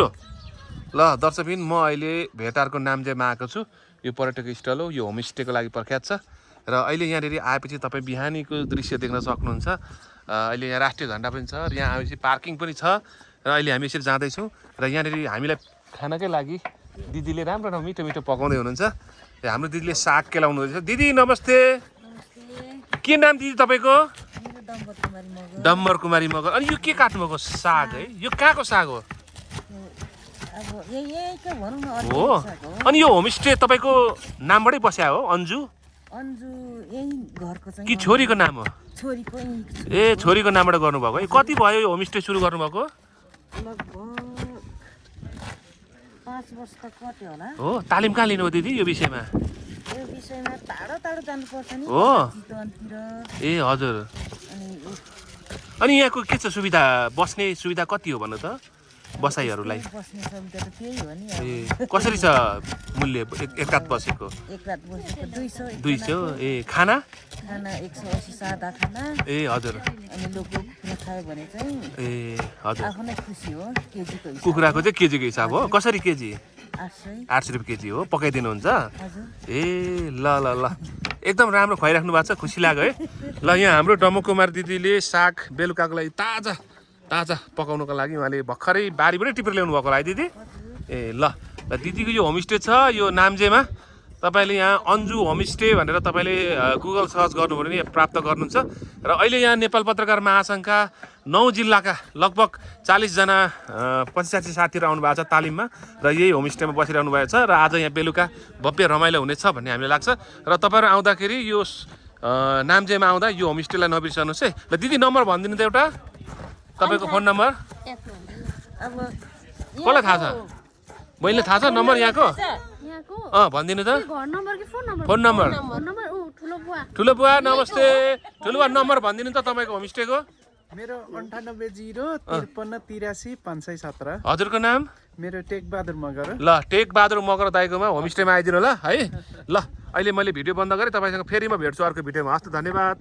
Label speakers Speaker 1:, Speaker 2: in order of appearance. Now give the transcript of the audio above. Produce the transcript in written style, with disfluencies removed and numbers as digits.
Speaker 1: ल दर्शकबिन म अहिले भेटारको नामजेमा आएको छु। यो पर्यटक स्थल हो, यो होमस्टेको लागि प्रख्यात छ र अहिले यहाँनिर आएपछि तपाईँ बिहानीको दृश्य देख्न सक्नुहुन्छ। अहिले यहाँ राष्ट्रिय झन्डा पनि छ र यहाँ आएपछि पार्किङ पनि छ र अहिले हामी यसरी जाँदैछौँ र यहाँनिर हामीलाई खानाकै लागि दिदीले राम्रो मिठो मिठो पकाउँदै हुनुहुन्छ। हाम्रो दिदीले साग केलाउनु हुँदैछ। दिदी नमस्ते। के नाम दिदी तपाईँको? डम्बर कुमारी मगर। अनि यो के काट्नुभएको साग है? यो कहाँको साग हो? हो। अनि यो होमस्टे तपाईँको नामबाटै बस्या हो? अन्जु कि छोरीको नाम हो? ए छोरीको नामबाट गर्नुभएको है। कति भयो यो होमस्टे सुरु गर्नुभएको?
Speaker 2: 5 वर्ष त कति होला।
Speaker 1: हो। तालिम कहाँ लिनु हो दिदी यो विषयमा?
Speaker 2: यो विषयमा टाढो टाढो जानुपर्छ नि।
Speaker 1: हो। ए हजुर। अनि यहाँको के छ सुविधा? बस्ने सुविधा कति हो भन्नु त बसाइहरूलाई?
Speaker 2: बस्ने सुविधा त त्यही हो नि।
Speaker 1: ए कसरी छ मूल्य एक रात बसेको?
Speaker 2: एक रात बसेको
Speaker 1: 200। ए खाना?
Speaker 2: खाना 180 सादा खाना।
Speaker 1: ए हजुर।
Speaker 2: अनि लोकल कुखुरा खायो भने चाहिँ
Speaker 1: ए हजुर।
Speaker 2: आफू नै खुसी हो। केजीको हिसाब।
Speaker 1: कुखुराको चाहिँ केजीको हिसाब हो? कसरी केजी?
Speaker 2: 800
Speaker 1: रुपियाँ केजी हो। पकाइदिनुहुन्छ?
Speaker 2: हजुर।
Speaker 1: ए ल ल ल एकदम राम्रो खुवाइराख्नु भएको छ। खुसी लाग्यो है। ल यहाँ हाम्रो डम्बकुमार दिदीले साग बेलुकाको लागि ताजा ताजा पकाउनुको लागि उहाँले भर्खरै बारीबाटै टिपेर ल्याउनु भएको होला है दिदी? ए ल दिदीको यो होमस्टे छ यो नामजेमा। तपाईँले यहाँ अन्जु होमस्टे भनेर तपाईँले गुगल सर्च गर्नुभयो भने प्राप्त गर्नुहुन्छ। र अहिले यहाँ नेपाल पत्रकार महासङ्घका 9 जिल्लाका लगभग 40जना 85 साथीहरू आउनु भएको छ तालिममा र यही होमस्टेमा बसिरहनु भएको छ। र आज यहाँ बेलुका भव्य रमाइलो हुनेछ भन्ने हामीलाई लाग्छ। र तपाईँहरू आउँदाखेरि यो नामजेमा आउँदा यो होमस्टेलाई नबिर्सनुहोस् है। ल दिदी नम्बर भनिदिनु त एउटा तपाईँको फोन नम्बर?
Speaker 2: अब
Speaker 1: कसलाई थाहा छ? मैले थाहा छ नम्बर यहाँको? भनिदिनु त। Phone number? ठुलो बुवा नमस्ते। ठुलो बुवा नम्बर भनिदिनु त तपाईँको होमस्टेको?
Speaker 3: मेरो 9805383517।
Speaker 1: हजुरको नाम?
Speaker 3: मेरो टेकबहादुर मगर।
Speaker 1: ल टेकबहादुर मगर दाइकोमा होमस्टेमा आइदिनु ल है। ल अहिले मैले भिडियो बन्द गरेँ। तपाईँसँग फेरि म भेट्छु अर्को भिडियोमा। हस् त धन्यवाद।